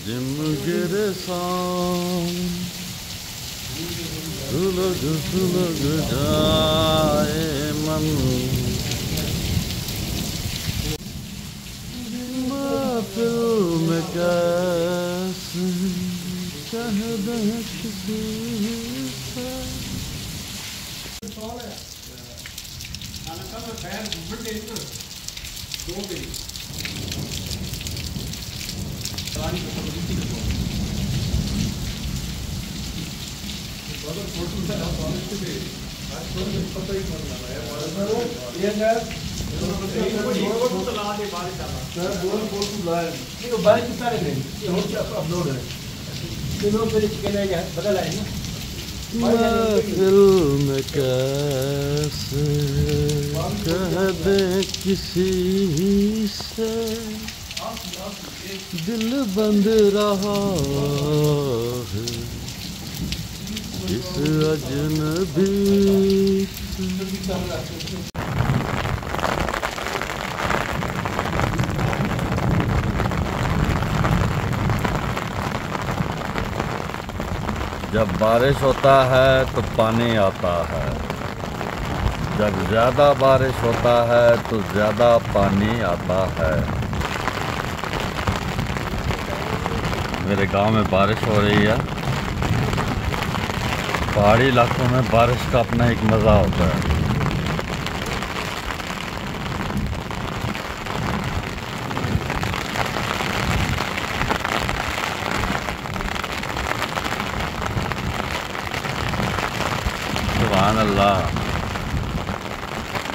جم گرسان سلگ سلگ جائے من محفل میں کیسے کہہ دیں کسی سے محفل میں کیسے کہہ دیں کسی سے دل بند رہا ہے اس اجنبی سے جب بارش ہوتا ہے تو پانی آتا ہے، جب زیادہ بارش ہوتا ہے تو زیادہ پانی آتا ہے۔ میرے گاؤں میں بارش ہو رہی ہے۔ پہاڑی علاقوں میں بارش کا اپنا ایک مزہ ہوتا ہے۔ سبحان اللہ۔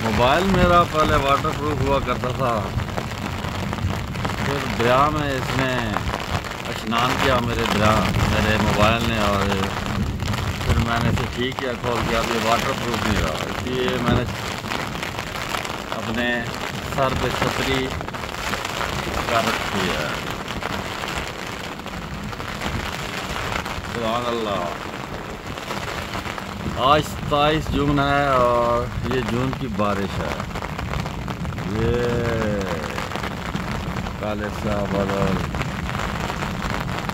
موبائل میرا پہلے واٹر پروف ہوا کرتا تھا، پھر دریا میں اس نے اشنان کیا میرے موبائل نے، اور پھر میں نے اسے ٹھیک کیا کھول کے، اب یہ واٹر پروف نہیں رہا، اس لیے میں نے اپنے سر پہ چھتری کر رکھی ہے۔ سبحان اللہ۔ آج 27 جون ہے اور یہ جون کی بارش ہے۔ یہ کالے سا بادل،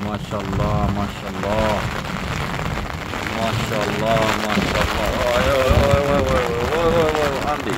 ماشاء اللہ ماشاء اللہ ماشاء اللہ ماشاء اللہ، آندھی